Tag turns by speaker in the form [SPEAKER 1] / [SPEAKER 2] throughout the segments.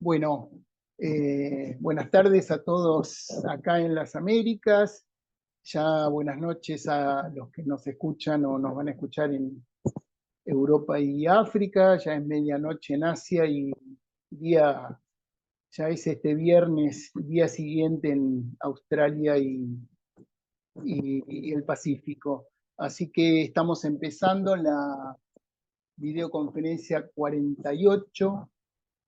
[SPEAKER 1] Bueno, buenas tardes a todos acá en las Américas. Ya buenas noches a los que nos escuchan o nos van a escuchar en Europa y África. Ya es medianoche en Asia y día, ya es este viernes, día siguiente en Australia y el Pacífico. Así que estamos empezando la videoconferencia 48.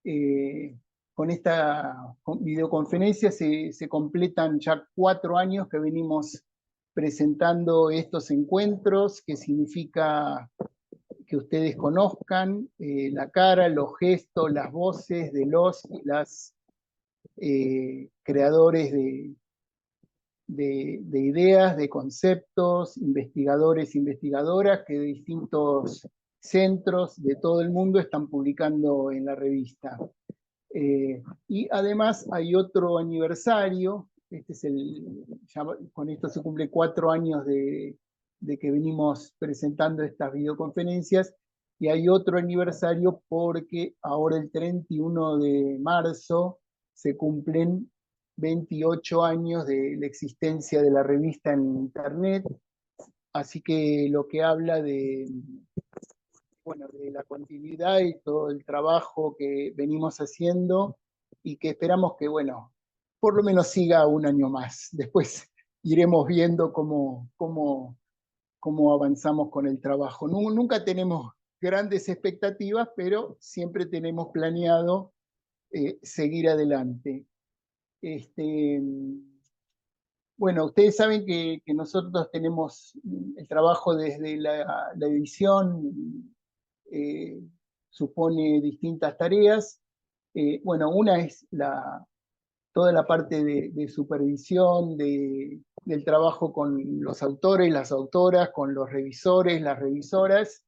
[SPEAKER 1] Eh, con esta videoconferencia se completan ya 4 años que venimos presentando estos encuentros, que significa que ustedes conozcan la cara, los gestos, las voces de los y las creadores de ideas, de conceptos, investigadores, investigadoras que de distintos centros de todo el mundo están publicando en la revista. Y además hay otro aniversario, ya con esto se cumple 4 años de que venimos presentando estas videoconferencias, y hay otro aniversario porque ahora el 31 de marzo se cumplen 28 años de la existencia de la revista en Internet, así que lo que habla de la continuidad y todo el trabajo que venimos haciendo y que esperamos que, por lo menos siga un año más. Después iremos viendo cómo avanzamos con el trabajo. Nunca tenemos grandes expectativas, pero siempre tenemos planeado seguir adelante. Este, bueno, ustedes saben que nosotros tenemos el trabajo desde la edición, eh, supone distintas tareas. Una es toda la parte de supervisión del trabajo con los autores, las autoras, con los revisores, las revisoras,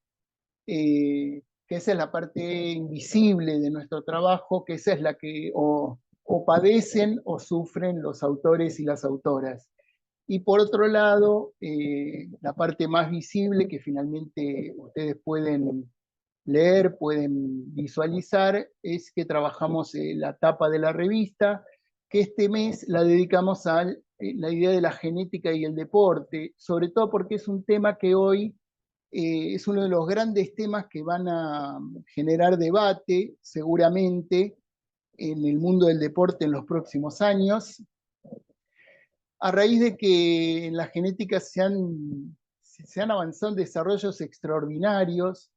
[SPEAKER 1] que esa es la parte invisible de nuestro trabajo, que esa es la que o padecen o sufren los autores y las autoras. Y por otro lado, la parte más visible que finalmente ustedes pueden leer, pueden visualizar, es que trabajamos la tapa de la revista, que este mes la dedicamos a la idea de la genética y el deporte, sobre todo porque es un tema que hoy es uno de los grandes temas que van a generar debate seguramente en el mundo del deporte en los próximos años, a raíz de que en la genética se han avanzado en desarrollos extraordinarios,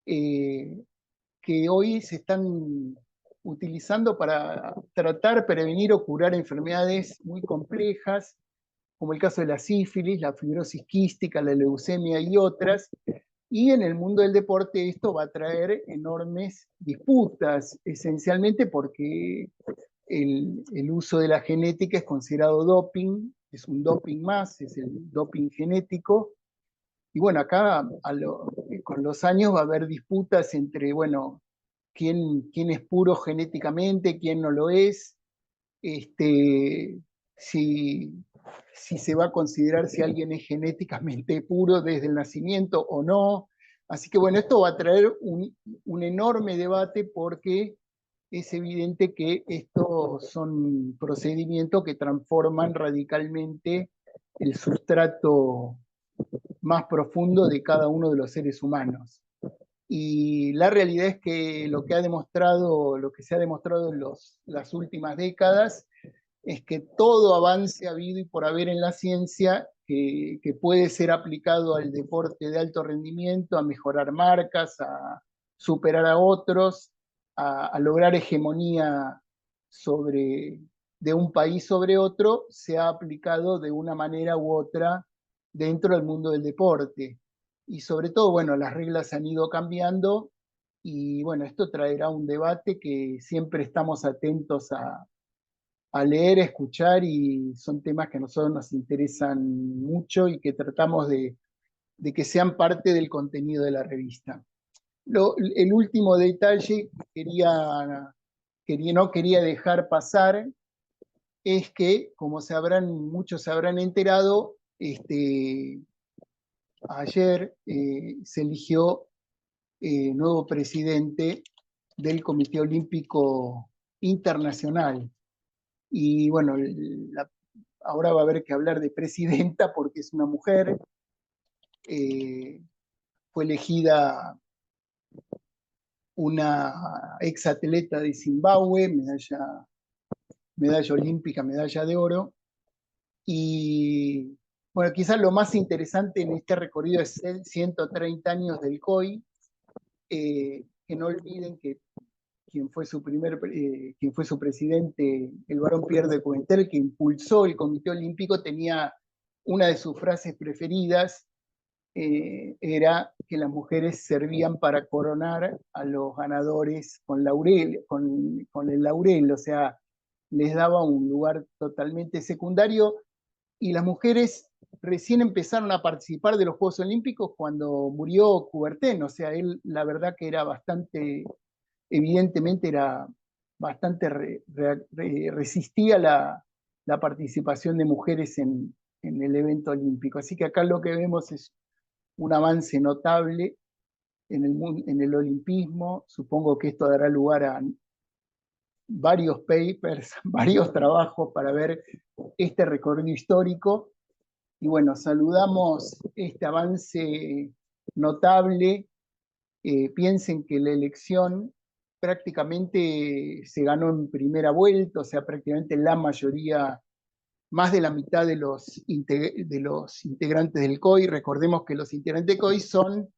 [SPEAKER 1] eh, que hoy se están utilizando para tratar, prevenir o curar enfermedades muy complejas, como el caso de la sífilis, la fibrosis quística, la leucemia y otras. Y en el mundo del deporte esto va a traer enormes disputas, esencialmente porque el uso de la genética es considerado doping, es un doping más, es el doping genético. Y bueno, acá con los años va a haber disputas entre, quién es puro genéticamente, quién no lo es, este, si, si se va a considerar si alguien es genéticamente puro desde el nacimiento o no. Así que bueno, esto va a traer un enorme debate porque es evidente que estos son procedimientos que transforman radicalmente el sustrato más profundo de cada uno de los seres humanos. Y la realidad es que lo que se ha demostrado en las últimas décadas, es que todo avance habido y por haber en la ciencia que puede ser aplicado al deporte de alto rendimiento, a mejorar marcas, a superar a otros, a lograr hegemonía sobre, de un país sobre otro, se ha aplicado de una manera u otra dentro del mundo del deporte. Y sobre todo, las reglas han ido cambiando y esto traerá un debate que siempre estamos atentos a leer, a escuchar, y son temas que a nosotros nos interesan mucho y que tratamos de que sean parte del contenido de la revista. El último detalle que no quería dejar pasar es que, como muchos se habrán enterado, ayer se eligió nuevo presidente del Comité Olímpico internacional. Y bueno, ahora va a haber que hablar de presidenta porque es una mujer. Fue elegida una ex atleta de Zimbabue, medalla olímpica, medalla de oro. Y bueno, quizás lo más interesante en este recorrido es el 130 años del COI, que no olviden que quien fue su presidente, el barón Pierre de Coubertin, que impulsó el Comité Olímpico, tenía una de sus frases preferidas, era que las mujeres servían para coronar a los ganadores con laurel, con el laurel, o sea, les daba un lugar totalmente secundario, y las mujeres recién empezaron a participar de los Juegos Olímpicos cuando murió Coubertin, o sea, él la verdad que era bastante, evidentemente era bastante, resistía la participación de mujeres en el evento olímpico. Así que acá lo que vemos es un avance notable en el olimpismo. Supongo que esto dará lugar a varios papers, varios trabajos para ver este recorrido histórico. Y bueno, saludamos este avance notable. Piensen que la elección prácticamente se ganó en primera vuelta, o sea, prácticamente la mayoría, más de la mitad de los integrantes del COI. Recordemos que los integrantes del COI son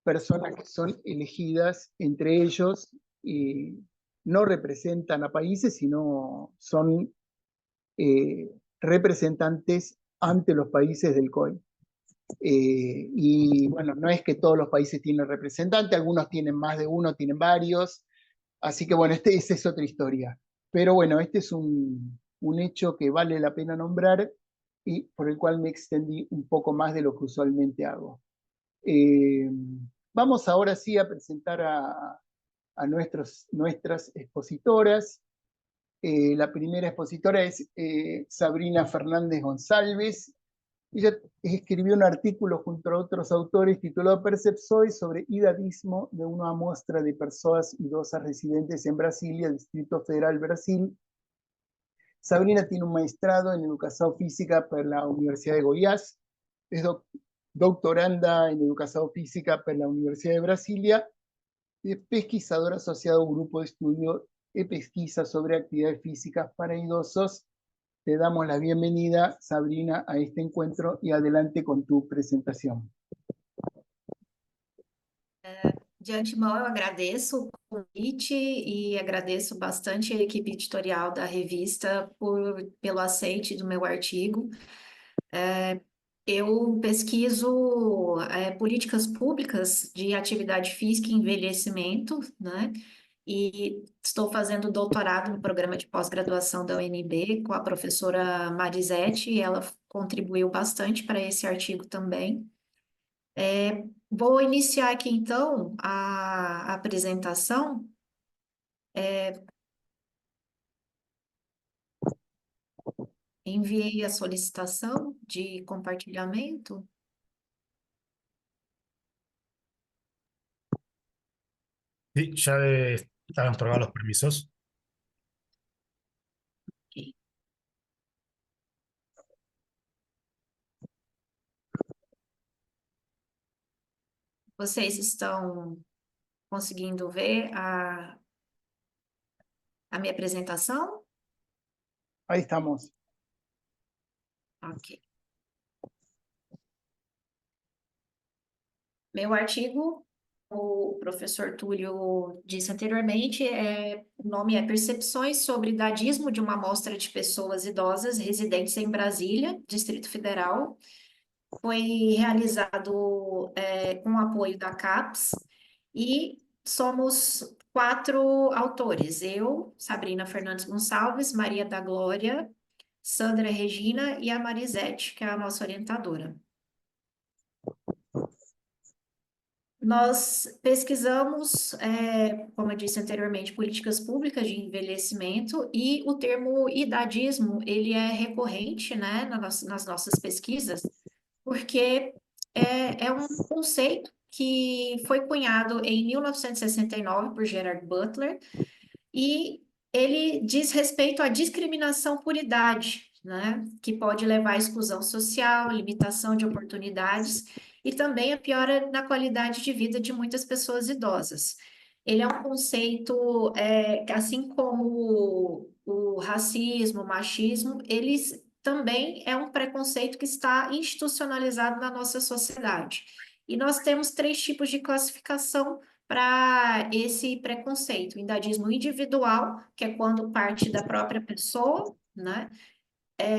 [SPEAKER 1] personas que son elegidas entre ellos y no representan a países, sino son representantes ante los países del COI. Y bueno, no es que todos los países tienen representantes, algunos tienen más de uno, tienen varios, así que bueno, esa es otra historia. Pero bueno, este es un hecho que vale la pena nombrar y por el cual me extendí un poco más de lo que usualmente hago. Eh, Vamos ahora sí a presentar a nuestras expositoras. La primera expositora es Sabrina Fernández González. Ella escribió un artículo junto a otros autores titulado Percepções sobre idadismo de una muestra de personas idosas residentes en Brasilia, Distrito Federal, Brasil. Sabrina tiene un maestrado en Educación Física por la Universidad de Goiás, es doctoranda en Educación Física por la Universidad de Brasilia y es pesquisadora asociada a un grupo de estudio de pesquisa sobre actividades físicas para idosos. Te damos la bienvenida, Sabrina, a este encuentro y adelante con tu presentación.
[SPEAKER 2] De antemão, eu agradeço o convite e agradeço bastante a equipe editorial da revista pelo aceite do meu artigo. Eu pesquiso políticas públicas de atividade física e envelhecimento, né? E estou fazendo doutorado no programa de pós-graduação da UNB com a professora Marisete, e ela contribuiu bastante para esse artigo também. Vou iniciar aqui, então, a apresentação. Enviei a solicitação de compartilhamento.
[SPEAKER 3] Sí, ya estaban otorgados los permisos.
[SPEAKER 2] Ok. Vocês estão conseguindo ver a minha apresentação?
[SPEAKER 1] Ahí estamos.
[SPEAKER 2] Ok. Meu artigo, o professor Túlio disse anteriormente, o nome é Percepções sobre Idadismo de uma Amostra de Pessoas Idosas Residentes em Brasília, Distrito Federal. Foi realizado com o apoio da CAPES e somos 4 autores. Eu, Sabrina Fernandes Gonçalves, Maria da Glória, Sandra Regina e a Marisete, que é a nossa orientadora. Nós pesquisamos, como eu disse anteriormente, políticas públicas de envelhecimento e o termo idadismo, ele é recorrente, né, nas nossas pesquisas, porque é um conceito que foi cunhado em 1969 por Gerard Butler e ele diz respeito à discriminação por idade, né? Que pode levar à exclusão social, limitação de oportunidades e também a piora na qualidade de vida de muitas pessoas idosas. Ele é um conceito, assim como o racismo, o machismo, eles também é um preconceito que está institucionalizado na nossa sociedade. E nós temos 3 tipos de classificação para esse preconceito: o idadismo individual, que é quando parte da própria pessoa, né?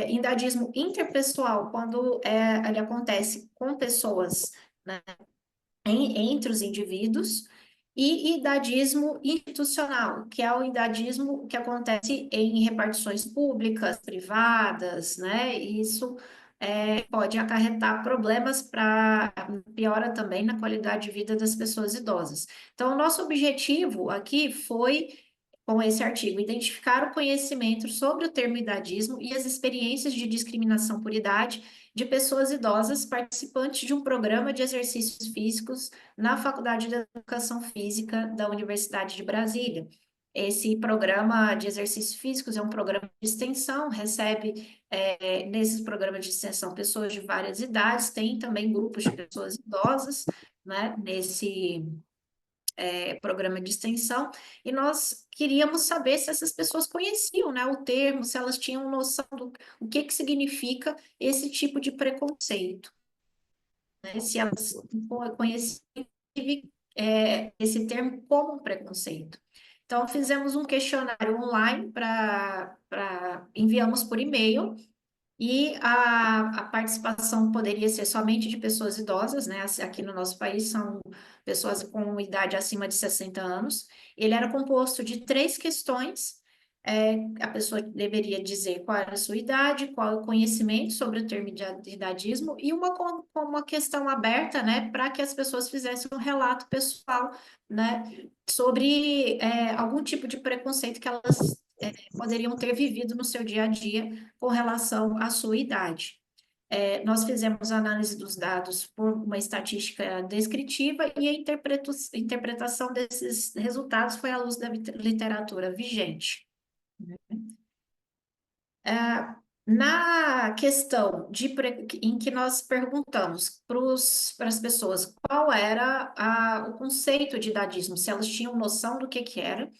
[SPEAKER 2] Idadismo interpessoal, quando ele acontece com pessoas, né, entre os indivíduos, e idadismo institucional, que é o idadismo que acontece em repartições públicas, privadas, né? E isso pode acarretar problemas para piora também na qualidade de vida das pessoas idosas. Então, o nosso objetivo aqui foi, com esse artigo, identificar o conhecimento sobre o termo idadismo e as experiências de discriminação por idade de pessoas idosas participantes de um programa de exercícios físicos na Faculdade de Educação Física da Universidade de Brasília. Esse programa de exercícios físicos é um programa de extensão, recebe nesses programas de extensão pessoas de várias idades, tem também grupos de pessoas idosas, né, nesse programa de extensão, e nós queríamos saber se essas pessoas conheciam, né, o termo, se elas tinham noção do o que significa esse tipo de preconceito, né, se elas conheciam esse termo como um preconceito. Então, fizemos um questionário online enviamos por e-mail, e a participação poderia ser somente de pessoas idosas, né? Aqui no nosso país são pessoas com idade acima de 60 anos. Ele era composto de 3 questões. A pessoa deveria dizer qual era a sua idade, qual é o conhecimento sobre o termo de idadismo, e com uma questão aberta, né, para que as pessoas fizessem um relato pessoal, né, sobre algum tipo de preconceito que elas poderiam ter vivido no seu dia a dia com relação à sua idade. Nós fizemos a análise dos dados por uma estatística descritiva e a interpretação desses resultados foi à luz da literatura vigente. Na questão em que nós perguntamos para as pessoas qual era o conceito de idadismo, se elas tinham noção do que era,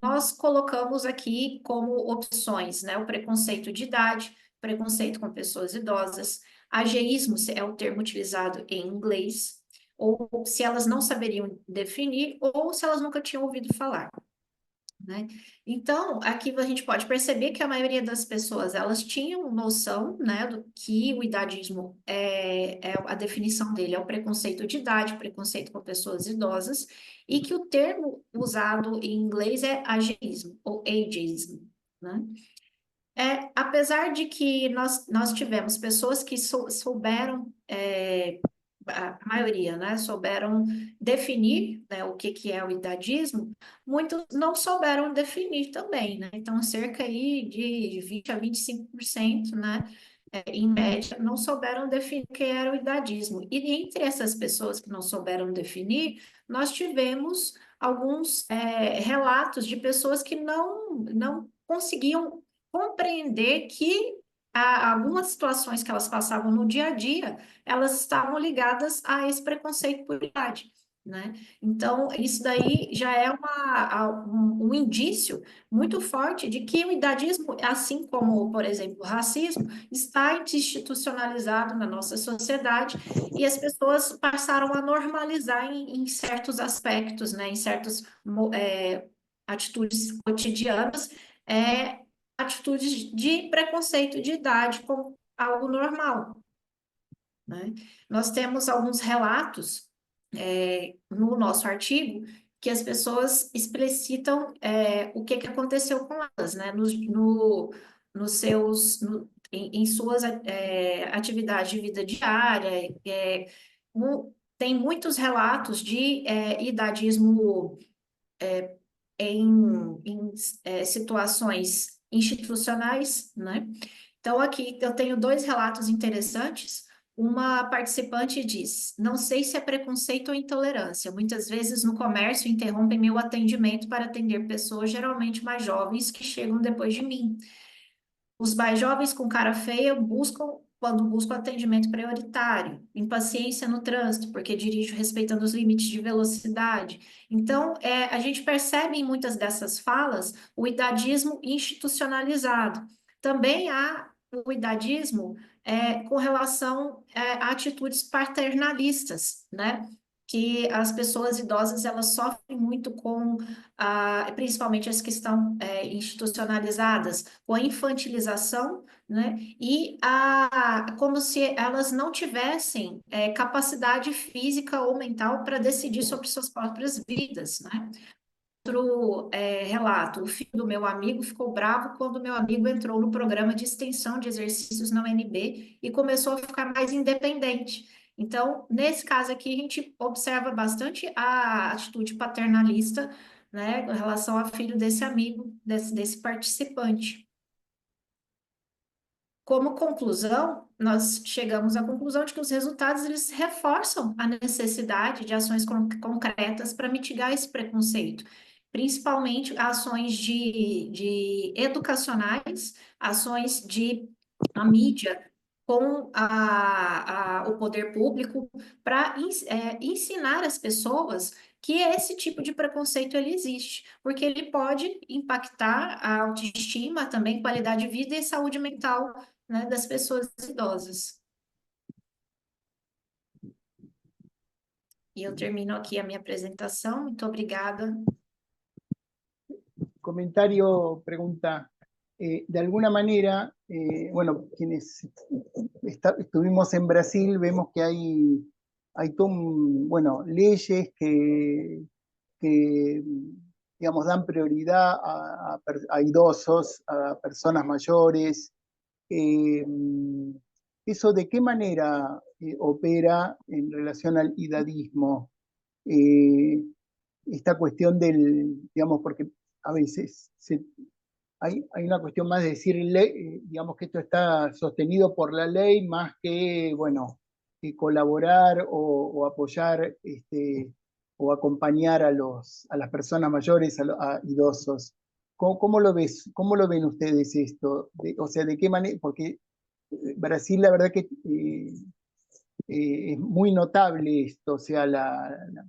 [SPEAKER 2] nós colocamos aqui como opções, né, o preconceito de idade, preconceito com pessoas idosas, ageísmo é o termo utilizado em inglês, ou se elas não saberiam definir, ou se elas nunca tinham ouvido falar, né? Então, aqui a gente pode perceber que a maioria das pessoas, elas tinham noção, né, do que o idadismo a definição dele é o preconceito de idade, preconceito com pessoas idosas, e que o termo usado em inglês é ageísmo, ou ageism, né? Apesar de que nós tivemos pessoas que souberam, a maioria, né, souberam definir, né, o que é o idadismo, muitos não souberam definir também, né? Então, cerca aí de 20 a 25%, né, em média, não souberam definir o que era o idadismo. E entre essas pessoas que não souberam definir, nós tivemos alguns relatos de pessoas que não conseguiam compreender que algumas situações que elas passavam no dia a dia, elas estavam ligadas a esse preconceito por idade, né? Então, isso daí já é um indício muito forte de que o idadismo, assim como, por exemplo, o racismo, está institucionalizado na nossa sociedade e as pessoas passaram a normalizar em certos aspectos, né? Em certas atitudes cotidianas, atitudes de preconceito de idade como algo normal, né? Nós temos alguns relatos no nosso artigo que as pessoas explicitam o que aconteceu com elas, né? Nos seus, em suas atividades de vida diária. Tem muitos relatos de idadismo em situações institucionais, né? Então, aqui eu tenho 2 relatos interessantes. uma participante diz: não sei se é preconceito ou intolerância. Muitas vezes no comércio interrompem meu atendimento para atender pessoas, geralmente mais jovens, que chegam depois de mim. Os mais jovens com cara feia quando buscam atendimento prioritário, impaciência no trânsito, porque dirijo respeitando os limites de velocidade. Então, a gente percebe em muitas dessas falas o idadismo institucionalizado. Também há o idadismo com relação a atitudes paternalistas, né? Que as pessoas idosas elas sofrem muito com, principalmente as que estão institucionalizadas, com a infantilização, né? E como se elas não tivessem capacidade física ou mental para decidir sobre suas próprias vidas, né? Outro relato: o filho do meu amigo ficou bravo quando meu amigo entrou no programa de extensão de exercícios na UNB e começou a ficar mais independente. Então, nesse caso aqui, a gente observa bastante a atitude paternalista, né, em relação ao filho desse amigo, desse participante. Como conclusão, nós chegamos à conclusão de que os resultados eles reforçam a necessidade de ações concretas para mitigar esse preconceito, principalmente ações de educacionais, ações de a mídia com o poder público para ensinar as pessoas que esse tipo de preconceito ele existe, porque ele pode impactar a autoestima, também qualidade de vida e saúde mental, né, das pessoas idosas. E eu termino aqui a minha apresentação. Muito obrigada.
[SPEAKER 1] Comentario, pregunta. De alguna manera, bueno, quienes estuvimos en Brasil, vemos que hay bueno, leyes que, digamos, dan prioridad a idosos, a personas mayores. ¿Eso de qué manera opera en relación al idadismo? Esta cuestión digamos, porque a veces hay una cuestión más de decir, digamos que esto está sostenido por la ley, más que, bueno, que colaborar o apoyar o acompañar a las personas mayores, a idosos. ¿Cómo lo cómo lo ven ustedes esto? O sea, ¿de qué manera? Porque Brasil, la verdad que es muy notable esto, o sea,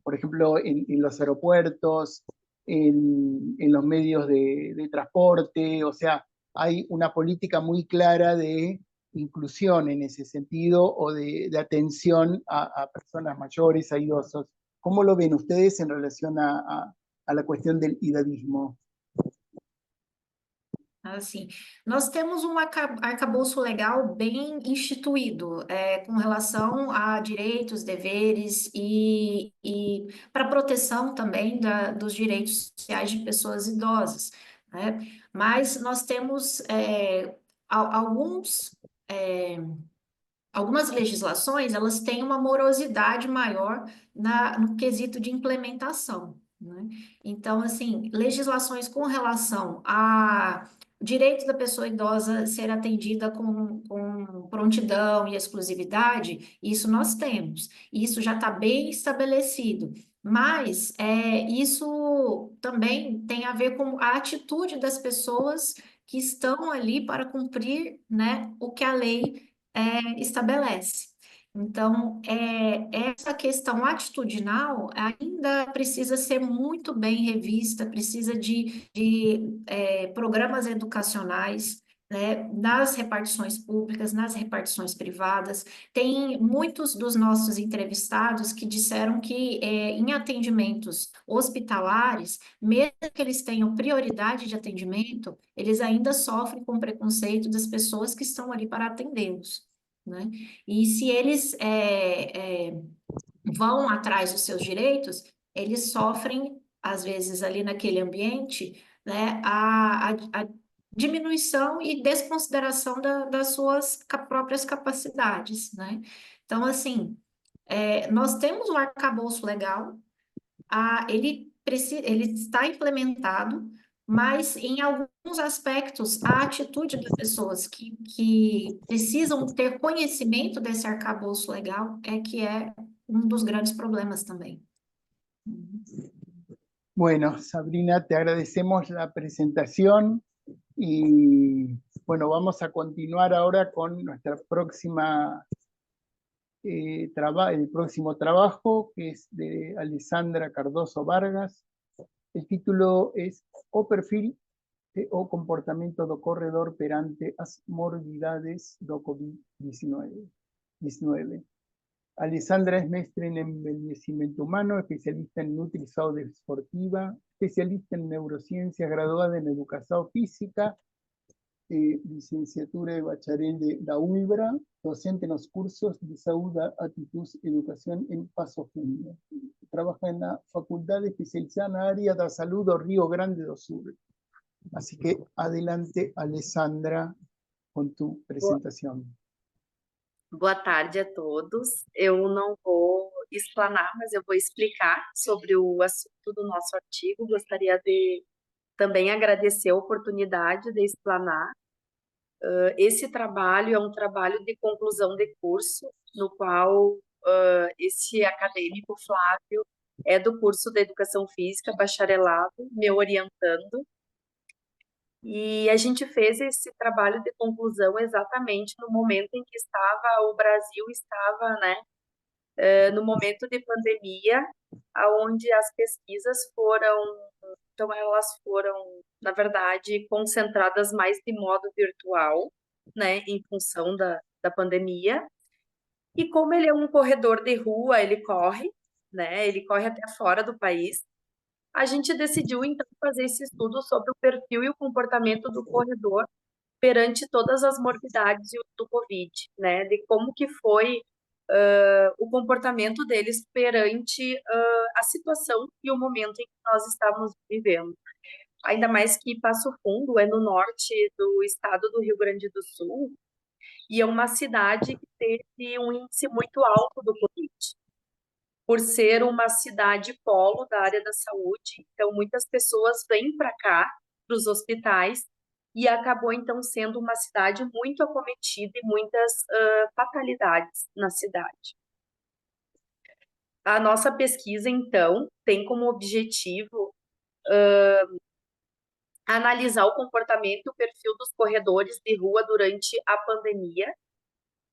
[SPEAKER 1] por ejemplo, en los aeropuertos, en los medios de transporte, o sea, hay una política muy clara de inclusión en ese sentido o de atención a personas mayores, a idosos. ¿Cómo lo ven ustedes en relación a la cuestión del idadismo?
[SPEAKER 2] Assim, nós temos um arcabouço legal bem instituído, com relação a direitos, deveres e para proteção também dos direitos sociais de pessoas idosas, né? Mas nós temos alguns algumas legislações, elas têm uma morosidade maior no quesito de implementação, né? Então, assim, legislações com relação a direito da pessoa idosa ser atendida com prontidão e exclusividade, isso nós temos, isso já está bem estabelecido. Mas isso também tem a ver com a atitude das pessoas que estão ali para cumprir, né, o que a lei estabelece. Então, essa questão atitudinal ainda precisa ser muito bem revista, precisa de programas educacionais, né, nas repartições públicas, nas repartições privadas. Tem muitos dos nossos entrevistados que disseram que em atendimentos hospitalares, mesmo que eles tenham prioridade de atendimento, eles ainda sofrem com preconceito das pessoas que estão ali para atendê-los, né? E se eles vão atrás dos seus direitos, eles sofrem, às vezes, ali naquele ambiente, né, a diminuição e desconsideração das suas próprias capacidades, né? Então, assim, nós temos um arcabouço legal, ele está implementado, mas em alguns aspectos, a atitude das pessoas que precisam ter conhecimento desse arcabouço legal é um dos grandes problemas também.
[SPEAKER 1] Bueno, Sabrina, te agradecemos la presentación y bueno, vamos a continuar ahora con nuestra próxima el próximo trabajo, que es de Alessandra Cardoso Vargas. El título es O perfil o comportamento do corredor perante as morbidades do COVID-19. Alessandra es mestre en envejecimiento humano, especialista en nutrición deportiva, especialista en neurociencias, graduada en educación física, licenciatura de bacharel de la UIBRA, docente en los cursos de salud, actitud, educación en Paso Fundo. Trabaja en la Facultad Especializada en la área de salud de Río Grande do Sul. Así que adelante, Alessandra, con tu presentación.
[SPEAKER 4] Boa tarde a todos. Eu não vou explanar, mas eu vou explicar sobre o assunto do nosso artigo. Gostaria de também agradecer a oportunidade de explanar. Esse trabalho é um trabalho de conclusão de curso, no qual esse acadêmico, Flávio, é do curso de Educação Física, bacharelado, me orientando. E a gente fez esse trabalho de conclusão exatamente no momento em que o Brasil estava, né, no momento de pandemia, onde as pesquisas então elas foram, na verdade, concentradas mais de modo virtual, né, em função da pandemia. E como ele é um corredor de rua, ele corre, né, ele corre até fora do país. A gente decidiu, então, fazer esse estudo sobre o perfil e o comportamento do corredor perante todas as morbidades do Covid, né? De como que foi o comportamento deles perante a situação e o momento em que nós estávamos vivendo. Ainda mais que Passo Fundo é no norte do estado do Rio Grande do Sul e é uma cidade que teve um índice muito alto do Covid, por ser uma cidade polo da área da saúde. Então, muitas pessoas vêm para cá, para os hospitais, e acabou, então, sendo uma cidade muito acometida e muitas fatalidades na cidade. A nossa pesquisa, então, tem como objetivo analisar o comportamento e o perfil dos corredores de rua durante a pandemia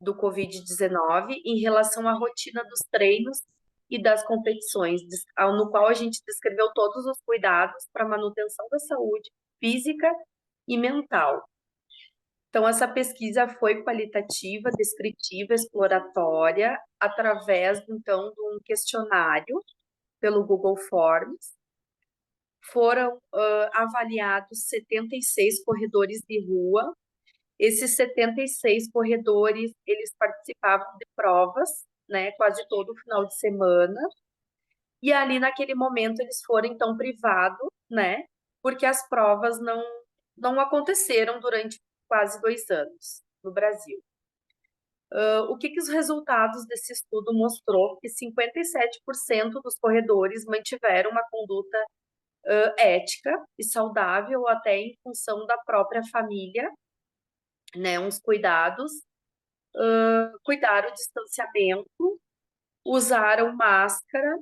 [SPEAKER 4] do Covid-19 em relação à rotina dos treinos e das competições, no qual a gente descreveu todos os cuidados para a manutenção da saúde física e mental. Então, essa pesquisa foi qualitativa, descritiva, exploratória, através, então, de um questionário pelo Google Forms. Foram avaliados 76 corredores de rua. Esses 76 corredores, eles participavam de provas, né, quase todo final de semana, e ali naquele momento eles foram então privados, né, porque as provas não aconteceram durante quase 2 anos no Brasil. O que os resultados desse estudo mostrou? Que 57% dos corredores mantiveram uma conduta ética e saudável, até em função da própria família, né, uns cuidados, cuidaram o distanciamento, usaram máscara,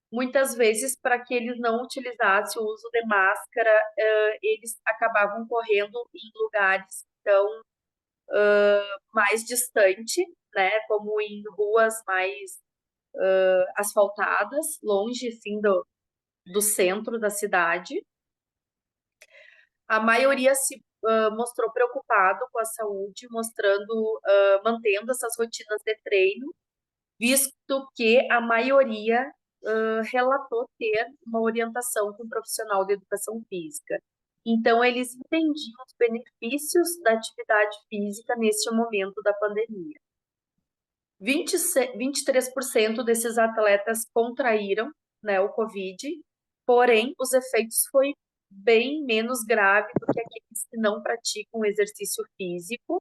[SPEAKER 4] muitas vezes para que eles não utilizassem o uso de máscara, eles acabavam correndo em lugares, então, mais distante, né, como em ruas mais asfaltadas, longe, assim, do centro da cidade. A maioria se mostrou preocupado com a saúde, mantendo essas rotinas de treino, visto que a maioria relatou ter uma orientação com um profissional de educação física. Então, eles entendiam os benefícios da atividade física neste momento da pandemia. 23% desses atletas contraíram, né, o Covid, porém, os efeitos foi bem menos grave do que aqueles que não praticam exercício físico.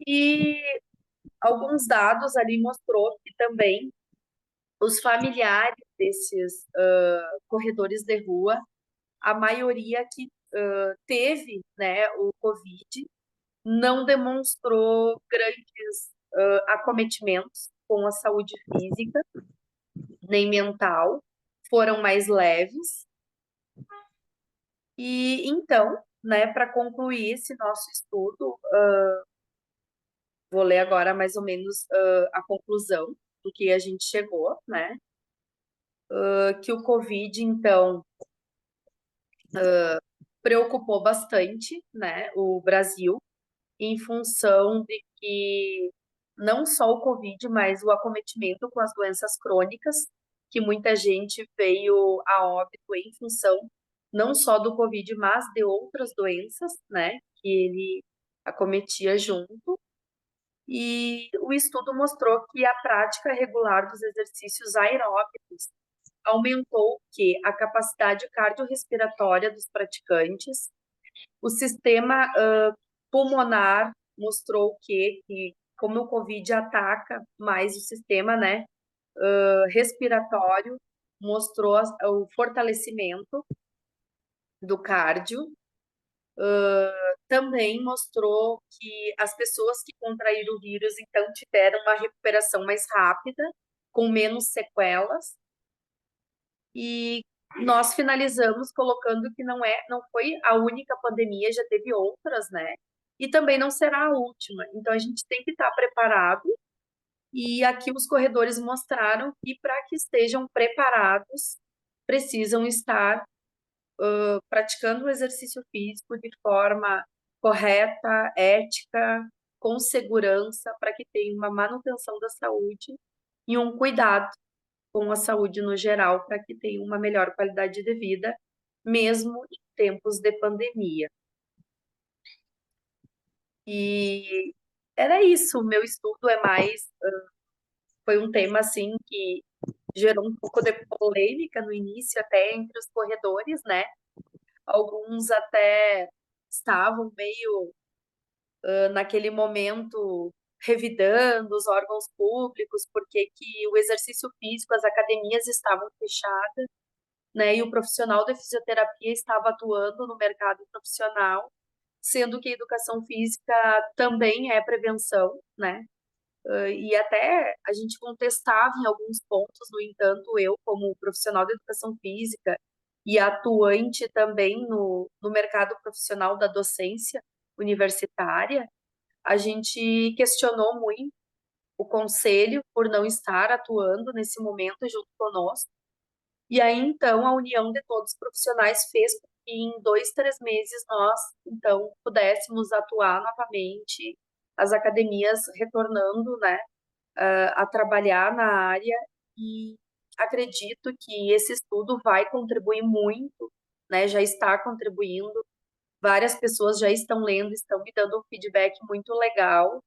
[SPEAKER 4] E alguns dados ali mostrou que também os familiares desses corredores de rua a maioria que teve, né, o Covid não demonstrou grandes acometimentos com a saúde física nem mental, foram mais leves. E então, né, para concluir esse nosso estudo, vou ler agora mais ou menos a conclusão do que a gente chegou, né? Que o Covid, então, preocupou bastante, né, o Brasil, em função de que não só o Covid, mas o acometimento com as doenças crônicas, que muita gente veio a óbito em função não só do Covid, mas de outras doenças, né, que ele acometia junto. E o estudo mostrou que a prática regular dos exercícios aeróbicos aumentou o quê? A capacidade cardiorrespiratória dos praticantes, o sistema pulmonar mostrou que como o Covid ataca mais o sistema, né, respiratório, mostrou o fortalecimento do cardio. Também mostrou que as pessoas que contraíram o vírus, então, tiveram uma recuperação mais rápida, com menos sequelas. E nós finalizamos colocando que não foi a única pandemia, já teve outras, né? E também não será a última. Então, a gente tem que estar preparado. E aqui os corredores mostraram que, para que estejam preparados, precisam estar praticando o exercício físico de forma correta, ética, com segurança, para que tenha uma manutenção da saúde e um cuidado com a saúde no geral, para que tenha uma melhor qualidade de vida, mesmo em tempos de pandemia. E era isso, o meu estudo foi um tema assim que gerou um pouco de polêmica no início, até entre os corredores, né? Alguns até estavam meio naquele momento revidando os órgãos públicos, porque que o exercício físico, as academias estavam fechadas, né? E o profissional de fisioterapia estava atuando no mercado profissional, sendo que a educação física também é prevenção, né? E até a gente contestava em alguns pontos, no entanto, eu, como profissional de educação física e atuante também no mercado profissional da docência universitária, a gente questionou muito o conselho por não estar atuando nesse momento junto conosco. E aí, então, a união de todos os profissionais fez com que em 2, 3 meses nós, então, pudéssemos atuar novamente, as academias retornando, né, a trabalhar na área, e acredito que esse estudo vai contribuir muito, né, já está contribuindo, várias pessoas já estão lendo, estão me dando um feedback muito legal,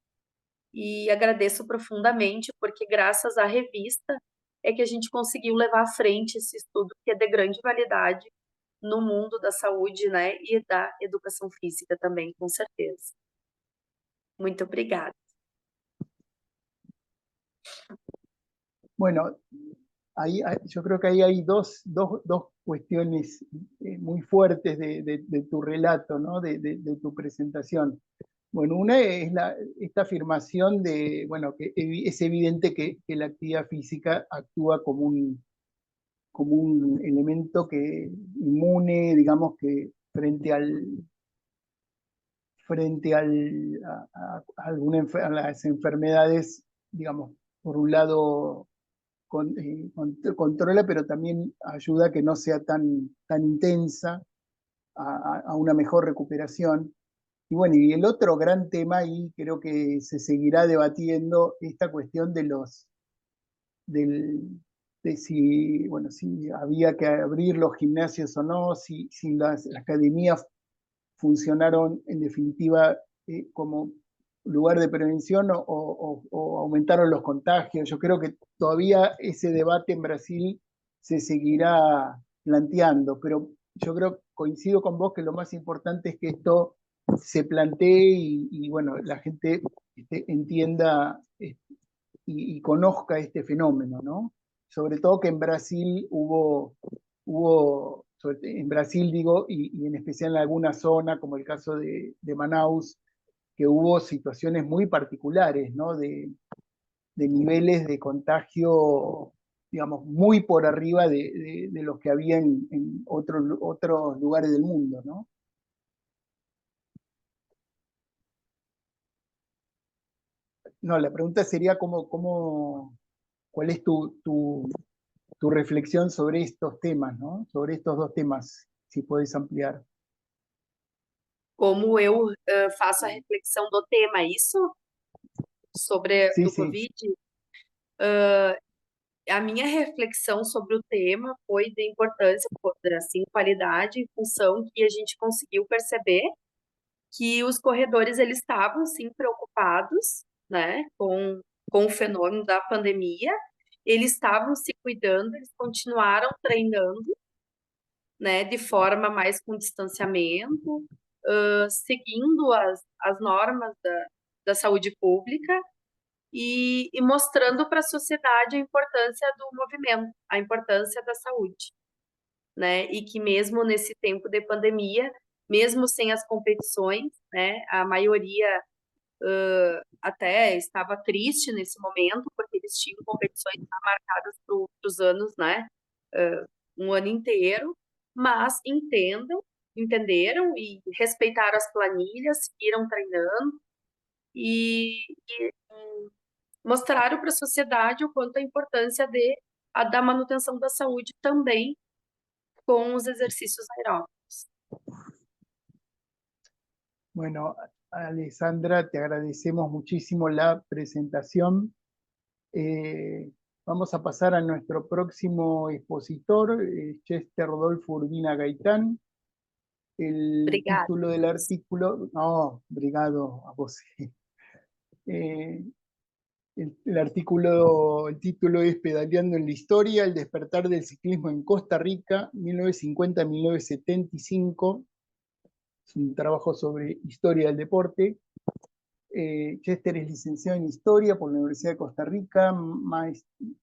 [SPEAKER 4] e agradeço profundamente, porque graças à revista é que a gente conseguiu levar à frente esse estudo, que é de grande validade no mundo da saúde, né, e da educação física também, com certeza. Muito obrigada.
[SPEAKER 1] Bueno, yo creo que ahí hay dos cuestiones muy fuertes de tu relato, ¿no? de tu presentación. Bueno, una es esta afirmación de, bueno, que es evidente que la actividad física actúa como un elemento inmune, digamos, que frente a las enfermedades, digamos, por un lado controla, pero también ayuda a que no sea tan intensa, a una mejor recuperación. Y bueno, y el otro gran tema, y creo que se seguirá debatiendo, esta cuestión de si había que abrir los gimnasios o no, si las academias funcionaron en definitiva como lugar de prevención o aumentaron los contagios. Yo creo que todavía ese debate en Brasil se seguirá planteando, pero yo coincido con vos que lo más importante es que esto se plantee y bueno, la gente entienda y conozca este fenómeno, ¿no? Sobre todo que en Brasil hubo en Brasil digo, y en especial en alguna zona, como el caso de Manaus, que hubo situaciones muy particulares, ¿no? De niveles de contagio, digamos, muy por arriba de los que había en otros lugares del mundo, ¿no? No, la pregunta sería ¿cuál es tu reflexión sobre estos temas, ¿no? Sobre estos dos temas, si podés ampliar.
[SPEAKER 4] Como eu faço a reflexão do tema, é isso? Sobre
[SPEAKER 1] Sí,
[SPEAKER 4] o
[SPEAKER 1] sí.
[SPEAKER 4] Covid? A minha reflexão sobre o tema foi de importância, assim, qualidade, em função que a gente conseguiu perceber que os corredores eles estavam sim preocupados, né, com o fenômeno da pandemia. Eles estavam se cuidando, eles continuaram treinando, né, de forma mais com distanciamento, seguindo as normas da saúde pública e mostrando para a sociedade a importância do movimento, a importância da saúde, né? E que mesmo nesse tempo de pandemia, mesmo sem as competições, né, a maioria até estava triste nesse momento, porque eles tinham competições marcadas para os anos, né, um ano inteiro, mas entenderam e respeitaram as planilhas, seguiram treinando e mostraram para a sociedade o quanto a importância da manutenção da saúde também com os exercícios aeróbicos.
[SPEAKER 1] Bueno, Alessandra, te agradecemos muchísimo la presentación. Vamos a pasar a nuestro próximo expositor, Chester Rodolfo Urbina Gaitán. El
[SPEAKER 4] Obrigada.
[SPEAKER 1] título del artículo, no, obrigado a vos. El título es Pedaleando en la Historia, el despertar del ciclismo en Costa Rica, 1950-1975. Es un trabajo sobre historia del deporte. Chester es licenciado en Historia por la Universidad de Costa Rica,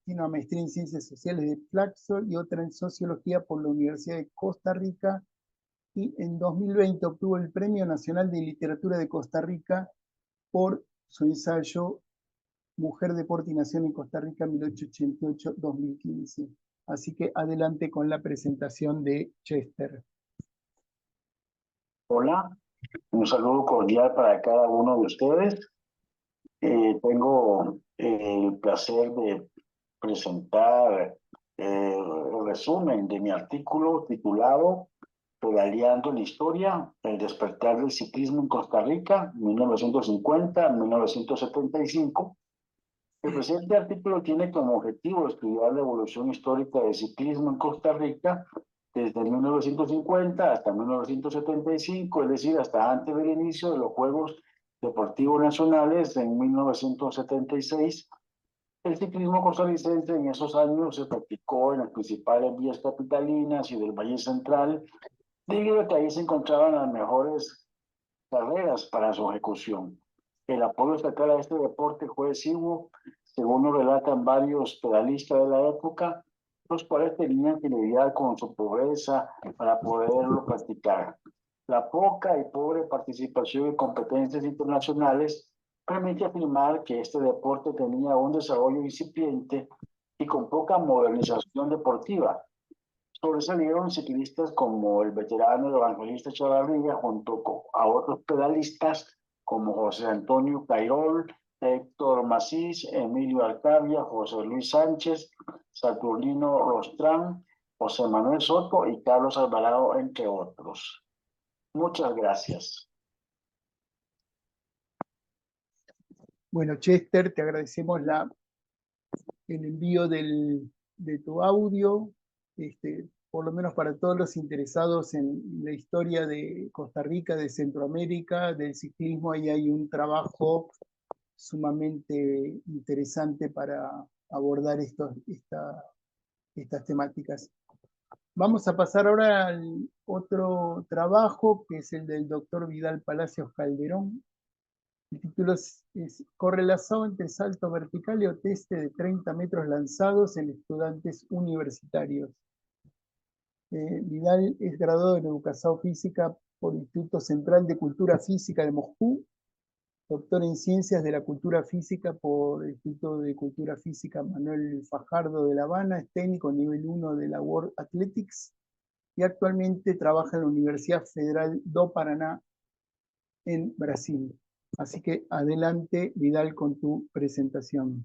[SPEAKER 1] tiene una maestría en Ciencias Sociales de Flaxo y otra en Sociología por la Universidad de Costa Rica, y en 2020 obtuvo el Premio Nacional de Literatura de Costa Rica por su ensayo Mujer, Deporte y Nación en Costa Rica 1888-2015. Así que adelante con la presentación de Chester.
[SPEAKER 5] Hola, un saludo cordial para cada uno de ustedes. Tengo el placer de presentar el resumen de mi artículo titulado Pedaleando en la Historia, el despertar del ciclismo en Costa Rica, 1950-1975. El presente artículo tiene como objetivo estudiar la evolución histórica del ciclismo en Costa Rica desde 1950 hasta 1975, es decir, hasta antes del inicio de los Juegos Deportivos Nacionales en 1976. El ciclismo costarricense en esos años se practicó en las principales vías capitalinas y del Valle Central, debido a que ahí se encontraban las mejores carreras para su ejecución. El apoyo estatal a este deporte fue exiguo, según nos relatan varios pedalistas de la época, los cuales tenían que lidiar con su pobreza para poderlo practicar. La poca y pobre participación en competencias internacionales permite afirmar que este deporte tenía un desarrollo incipiente y con poca modernización deportiva. Sobresalieron ciclistas como el veterano Evangelista Chavarría junto a otros pedalistas como José Antonio Cairol, Héctor Macís, Emilio Alcavia, José Luis Sánchez, Saturnino Rostrán, José Manuel Soto y Carlos Alvarado, entre otros. Muchas gracias.
[SPEAKER 1] Bueno, Chester, te agradecemos el envío de tu audio, por lo menos para todos los interesados en la historia de Costa Rica, de Centroamérica, del ciclismo. Ahí hay un trabajo sumamente interesante para abordar estas temáticas. Vamos a pasar ahora al otro trabajo, que es el del doctor Vidal Palacios Calderón. El título es Correlación entre salto vertical y OTeste de 30 metros lanzados en estudiantes universitarios. Vidal es graduado en Educación Física por el Instituto Central de Cultura Física de Moscú, doctor en Ciencias de la Cultura Física por el Instituto de Cultura Física Manuel Fajardo de La Habana, es técnico nivel 1 de la World Athletics y actualmente trabaja en la Universidad Federal do Paraná en Brasil. Así que adelante, Vidal, con tu presentación.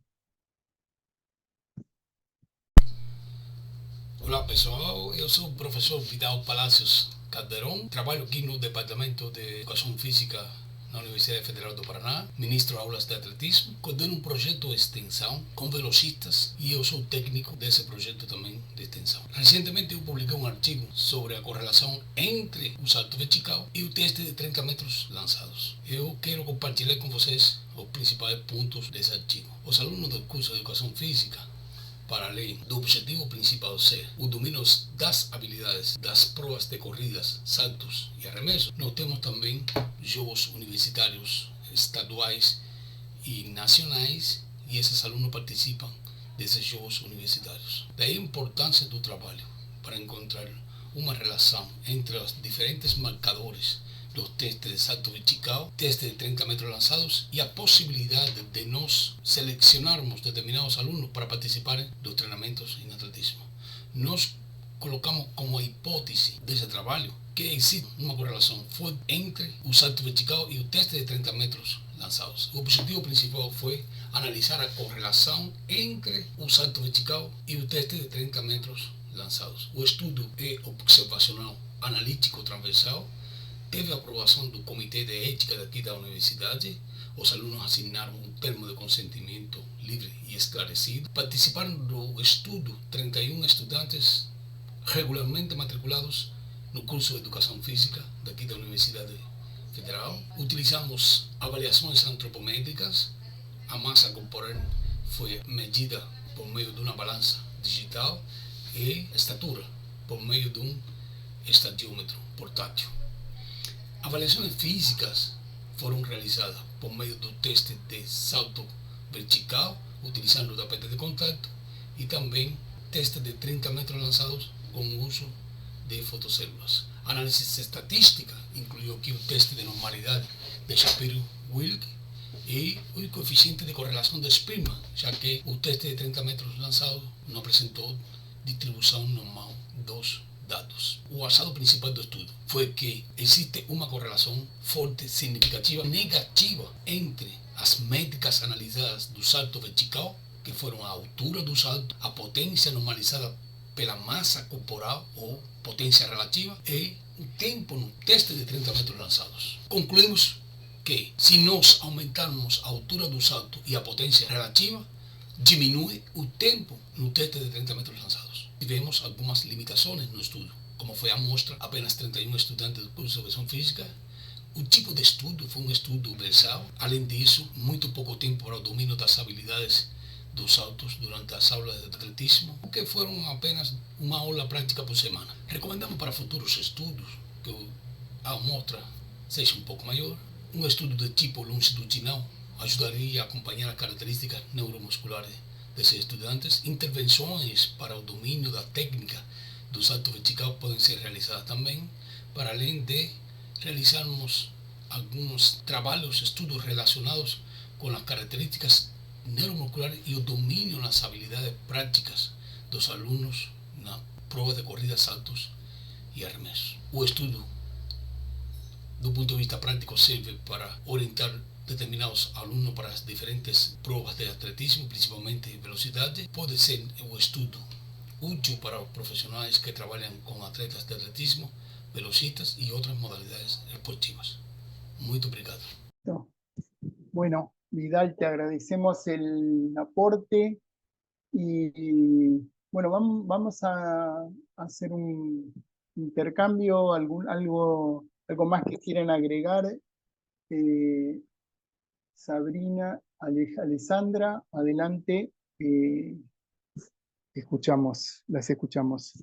[SPEAKER 6] Olá pessoal, eu sou o professor Vidal Palacios Calderon, trabalho aqui no Departamento de Educação Física na Universidade Federal do Paraná, ministro aulas de atletismo, coordeno um projeto de extensão com velocistas e eu sou técnico desse projeto também de extensão. Recentemente eu publiquei um artigo sobre a correlação entre o salto vertical e o teste de 30 metros lançados. Eu quero compartilhar com vocês os principais pontos desse artigo. Os alunos do curso de Educação Física, para além do objetivo principal ser o domínio das habilidades das provas de corridas, saltos e arremessos, nós temos também jogos universitários, estaduais e nacionais, e esses alunos participam desses jogos universitários. Daí a importância do trabalho para encontrar uma relação entre os diferentes marcadores dos testes de salto vertical, testes de 30 metros lançados e a possibilidade de nós selecionarmos determinados alunos para participarem dos treinamentos em atletismo. Nós colocamos como hipótese desse trabalho que existe uma correlação forte entre o salto vertical e o teste de 30 metros lançados. O objetivo principal foi analisar a correlação entre o salto vertical e o teste de 30 metros lançados. O estudo é observacional, analítico, transversal, teve a aprovação do Comitê de Ética daqui da universidade. Os alunos assinaram um termo de consentimento livre e esclarecido. Participaram do estudo 31 estudantes regularmente matriculados no curso de Educação Física daqui da Universidade Federal. Utilizamos avaliações antropométricas. A massa corporal foi medida por meio de uma balança digital e estatura por meio de um estadiômetro portátil. Avaliações físicas foram realizadas por meio do teste de salto vertical, utilizando o tapete de contato, e também teste de 30 metros lançados com o uso de fotocélulas. A análise estatística incluiu aqui o teste de normalidade de Shapiro-Wilk e o coeficiente de correlação de Spearman, já que o teste de 30 metros lançado não apresentou distribuição normal dos dados. O achado principal do estudo foi que existe uma correlação forte, significativa, negativa entre as métricas analisadas do salto vertical, que foram a altura do salto, a potência normalizada pela massa corporal ou potência relativa e o tempo no teste de 30 metros lançados. Concluímos que se nós aumentarmos a altura do salto e a potência relativa, diminui o tempo no teste de 30 metros lançados. Tivemos algumas limitações no estudo, como foi a amostra, apenas 31 estudantes do curso de Educação Física. O tipo de estudo foi um estudo versal. Além disso, muito pouco tempo para o domínio das habilidades dos saltos durante as aulas de atletismo, que foram apenas uma aula prática por semana. Recomendamos para futuros estudos que a amostra seja um pouco maior. Um estudo de tipo longitudinal ajudaria a acompanhar as características neuromusculares desses estudantes. Intervenções para o domínio da técnica do salto vertical podem ser realizadas também, para além de realizarmos alguns trabalhos, estudos relacionados com as características neuromusculares e o domínio nas habilidades práticas dos alunos na prova de corrida, saltos e arremessos. O estudo, do ponto de vista prático, serve para orientar determinados alunos para as diferentes provas de atletismo, principalmente velocidade. Pode ser o estudo útil para os profissionais que trabalham com atletas de atletismo, velocistas e outras modalidades esportivas. Muito obrigado.
[SPEAKER 1] Bueno, Vidal, te agradecemos el aporte y bueno, vamos a hacer un intercambio, algo más que quieran agregar. Sabrina, Alessandra, adelante, las escuchamos.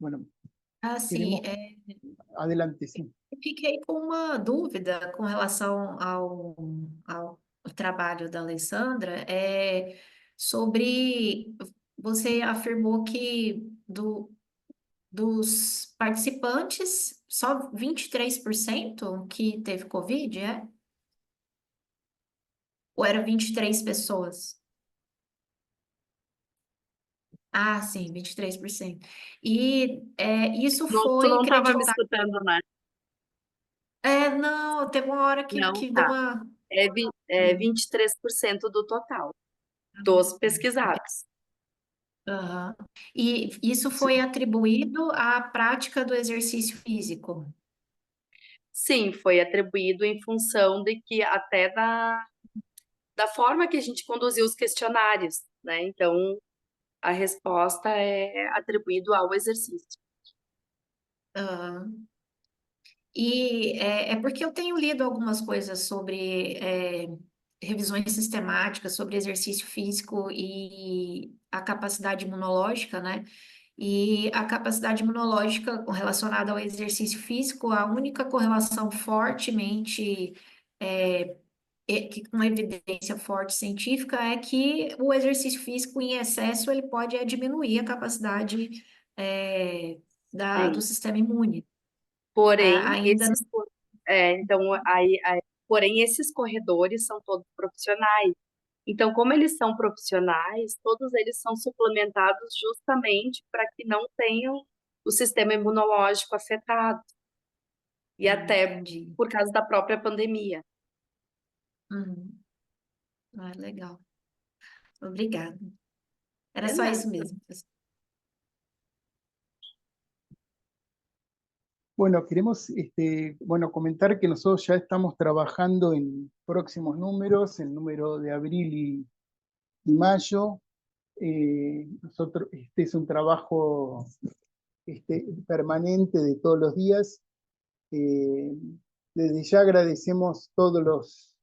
[SPEAKER 1] Bueno,
[SPEAKER 2] Assim,
[SPEAKER 1] Adelante, sí.
[SPEAKER 2] eu fiquei com uma dúvida com relação ao trabalho da Alessandra, sobre você afirmou que dos participantes, só 23% que teve Covid, é? Ou era 23 pessoas? Ah, sim, 23%. E isso
[SPEAKER 4] Tu
[SPEAKER 2] foi
[SPEAKER 4] não estava me
[SPEAKER 2] acreditado.
[SPEAKER 4] escutando, né?
[SPEAKER 2] Não, teve uma hora
[SPEAKER 4] Não,
[SPEAKER 2] que deu
[SPEAKER 4] tá.
[SPEAKER 2] uma.
[SPEAKER 4] É 23% do total dos pesquisados.
[SPEAKER 2] Aham. E isso foi atribuído à prática do exercício físico.
[SPEAKER 4] Sim, foi atribuído em função de que até da forma que a gente conduziu os questionários, né? Então, a resposta é atribuído ao exercício.
[SPEAKER 2] Aham. E é porque eu tenho lido algumas coisas sobre revisões sistemáticas, sobre exercício físico e a capacidade imunológica, né? E a capacidade imunológica relacionada ao exercício físico, a única correlação fortemente, que com evidência forte científica, é que o exercício físico em excesso ele pode diminuir a capacidade do
[SPEAKER 4] Sim.
[SPEAKER 2] sistema imune.
[SPEAKER 4] Porém,
[SPEAKER 2] Ainda não.
[SPEAKER 4] então, porém, esses corredores são todos profissionais. Então, como eles são profissionais, todos eles são suplementados justamente para que não tenham o sistema imunológico afetado. E até
[SPEAKER 2] Entendi.
[SPEAKER 4] por causa da própria pandemia.
[SPEAKER 2] Uhum. Ah, legal. Obrigada. Era
[SPEAKER 4] De
[SPEAKER 2] só
[SPEAKER 4] nada.
[SPEAKER 2] isso mesmo, professor.
[SPEAKER 1] Bueno, queremos comentar que nosotros ya estamos trabajando en próximos números, el número de abril y mayo. Este es un trabajo permanente de todos los días. Desde ya agradecemos todos los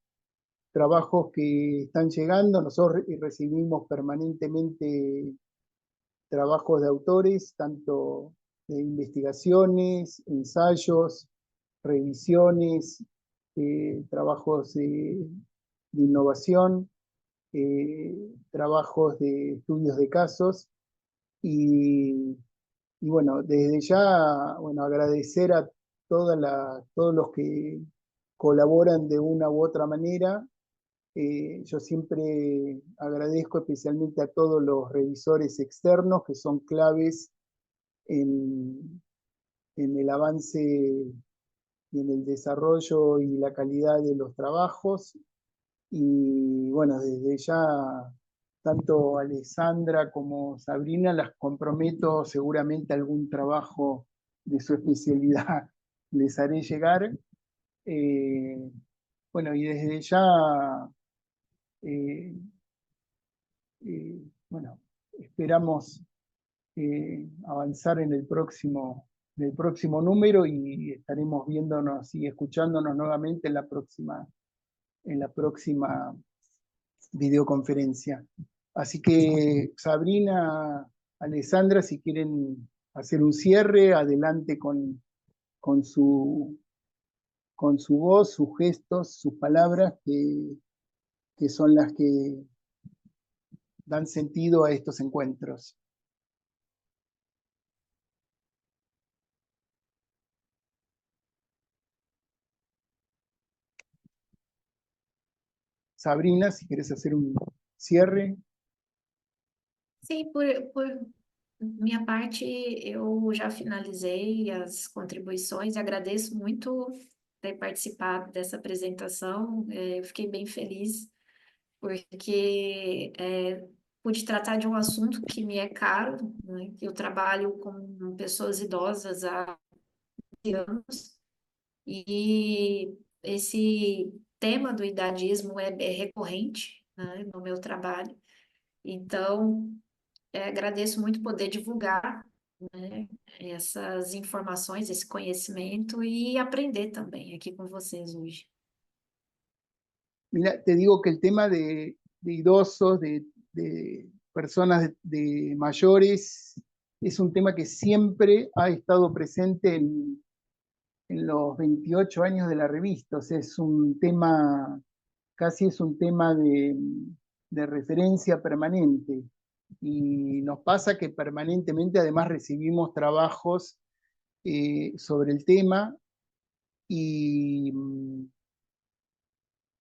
[SPEAKER 1] trabajos que están llegando. Nosotros recibimos permanentemente trabajos de autores, tanto de investigaciones, ensayos, revisiones, trabajos de innovación, trabajos de estudios de casos. Y bueno, desde ya, bueno, agradecer a todos los que colaboran de una u otra manera. Yo siempre agradezco especialmente a todos los revisores externos que son claves en el avance y en el desarrollo y la calidad de los trabajos. Y bueno, desde ya, tanto Alessandra como Sabrina las comprometo, seguramente algún trabajo de su especialidad les haré llegar. Bueno, y desde ya, bueno, esperamos avanzar en el próximo número y estaremos viéndonos y escuchándonos nuevamente en la próxima videoconferencia. Así que Sabrina, Alessandra, si quieren hacer un cierre, adelante con su voz, sus gestos, sus palabras, que son las que dan sentido a estos encuentros. Sabrina, si quieres hacer un cierre.
[SPEAKER 2] Sim, por minha parte, eu já finalizei as contribuições. Agradeço muito ter participado dessa apresentação. Eu fiquei bem feliz, porque pude tratar de um assunto que me é caro, né? Eu trabalho com pessoas idosas há anos, e esse tema do idadismo é recorrente, né, no meu trabalho. Então, agradeço muito poder divulgar, né, essas informações, esse conhecimento e aprender também aqui com vocês hoje.
[SPEAKER 1] Mira, te digo que el tema de idosos, de personas de mayores, es un tema que siempre ha estado presente en los 28 años de la revista. O sea, es un tema, casi es un tema de referencia permanente. Y nos pasa que permanentemente además recibimos trabajos sobre el tema y,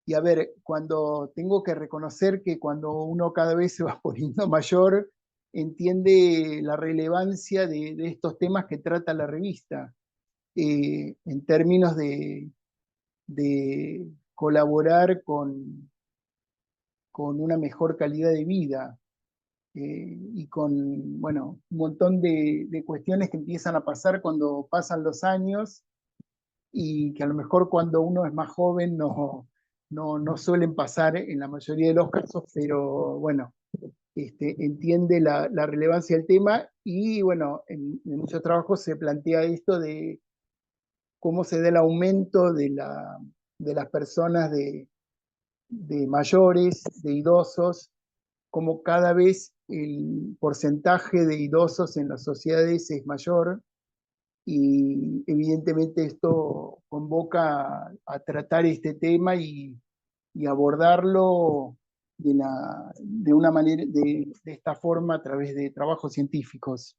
[SPEAKER 1] y a ver, cuando tengo que reconocer que cuando uno cada vez se va poniendo mayor, entiende la relevancia de estos temas que trata la revista, en términos de colaborar con una mejor calidad de vida. Y con, bueno, un montón de cuestiones que empiezan a pasar cuando pasan los años y que a lo mejor cuando uno es más joven no suelen pasar en la mayoría de los casos, pero bueno, entiende la relevancia del tema y bueno, en muchos trabajos se plantea esto de cómo se da el aumento de las personas de mayores, de idosos, como cada vez el porcentaje de idosos en las sociedades es mayor y evidentemente esto convoca a tratar este tema y abordarlo de una manera, de esta forma a través de trabajos científicos.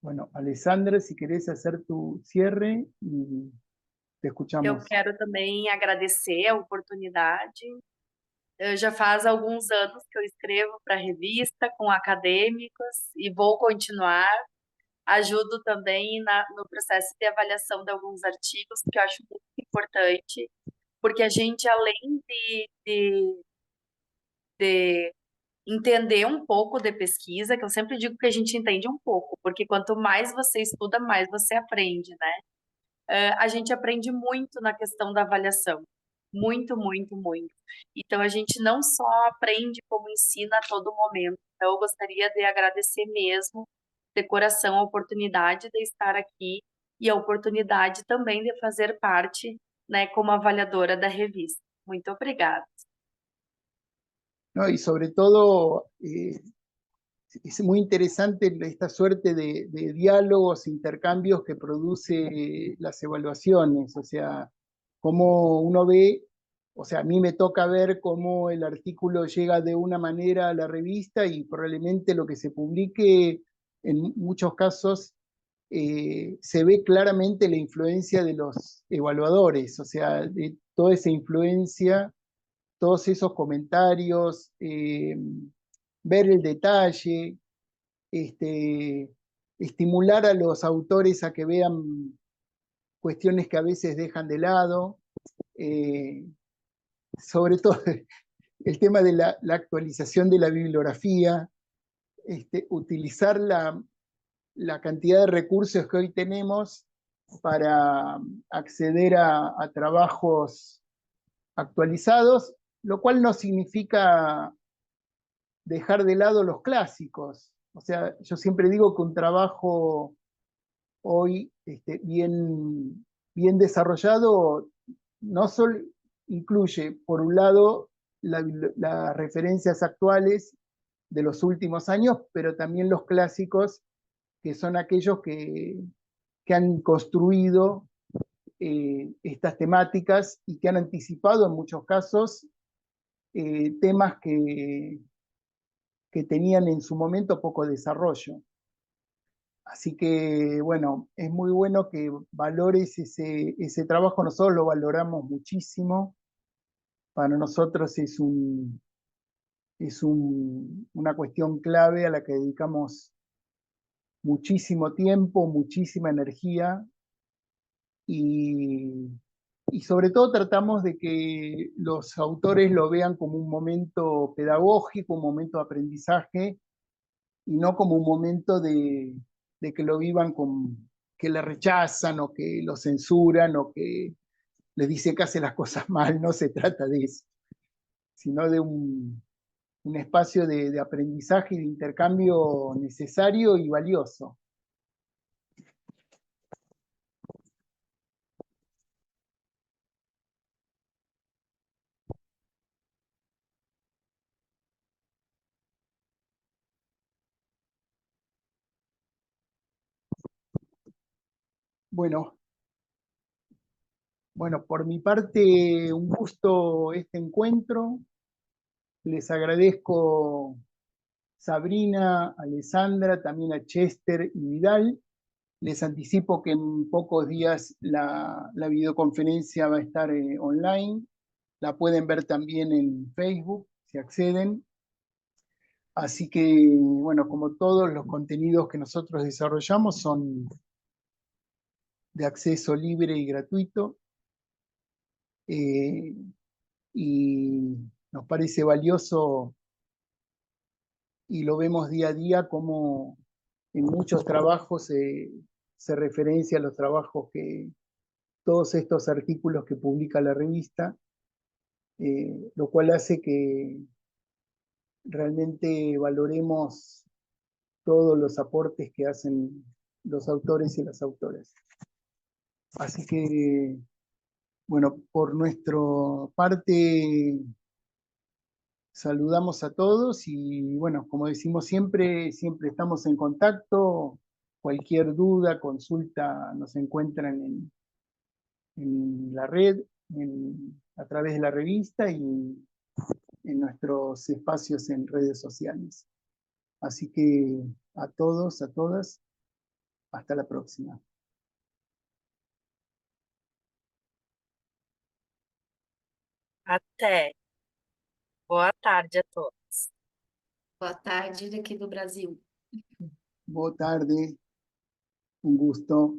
[SPEAKER 1] Bueno, Alessandra, si querés hacer tu cierre y te
[SPEAKER 4] Eu
[SPEAKER 1] escuchamos.
[SPEAKER 4] quero também agradecer a oportunidade. Já faz alguns anos que eu escrevo para a revista com acadêmicos e vou continuar. Ajudo também no processo de avaliação de alguns artigos, que eu acho muito importante, porque a gente, além de entender um pouco de pesquisa, que eu sempre digo que a gente entende um pouco, porque quanto mais você estuda, mais você aprende, né? A gente aprende muito na questão da avaliação. Muito, muito, muito. Então, a gente não só aprende, como ensina a todo momento. Então, eu gostaria de agradecer mesmo, de coração, a oportunidade de estar aqui e a oportunidade também de fazer parte, né, como avaliadora da revista. Muito obrigada.
[SPEAKER 1] ¿No? Y sobre todo, es muy interesante esta suerte de diálogos, intercambios que produce las evaluaciones, o sea, cómo uno ve, o sea, a mí me toca ver cómo el artículo llega de una manera a la revista y probablemente lo que se publique en muchos casos se ve claramente la influencia de los evaluadores, o sea, de toda esa influencia, todos esos comentarios, ver el detalle, estimular a los autores a que vean cuestiones que a veces dejan de lado, sobre todo el tema de la actualización de la bibliografía, utilizar la cantidad de recursos que hoy tenemos para acceder a trabajos actualizados, lo cual no significa dejar de lado los clásicos. O sea, yo siempre digo que un trabajo hoy bien desarrollado no solo incluye, por un lado, las referencias actuales de los últimos años, pero también los clásicos, que son aquellos que han construido estas temáticas y que han anticipado en muchos casos temas que tenían en su momento poco desarrollo. Así que, bueno, es muy bueno que valores ese trabajo. Nosotros lo valoramos muchísimo. Para nosotros es una cuestión clave a la que dedicamos muchísimo tiempo, muchísima energía y sobre todo tratamos de que los autores lo vean como un momento pedagógico, un momento de aprendizaje y no como un momento de que lo vivan que le rechazan o que lo censuran o que les dicen que hace las cosas mal. No se trata de eso, sino de un un espacio de aprendizaje y de intercambio necesario y valioso. Bueno, por mi parte, un gusto este encuentro. Les agradezco Sabrina, Alessandra, también a Chester y Vidal. Les anticipo que en pocos días la videoconferencia va a estar online. La pueden ver también en Facebook, si acceden. Así que, bueno, como todos los contenidos que nosotros desarrollamos son de acceso libre y gratuito. Y nos parece valioso y lo vemos día a día como en muchos trabajos se referencia a los trabajos todos estos artículos que publica la revista, lo cual hace que realmente valoremos todos los aportes que hacen los autores y las autoras. Así que, bueno, por nuestra parte, saludamos a todos y, bueno, como decimos siempre, siempre estamos en contacto. Cualquier duda, consulta, nos encuentran en la red, a través de la revista y en nuestros espacios en redes sociales. Así que a todos, a todas, hasta la próxima.
[SPEAKER 4] Até. Boa tarde a todos.
[SPEAKER 2] Boa tarde daqui do Brasil.
[SPEAKER 1] Boa tarde, un gusto.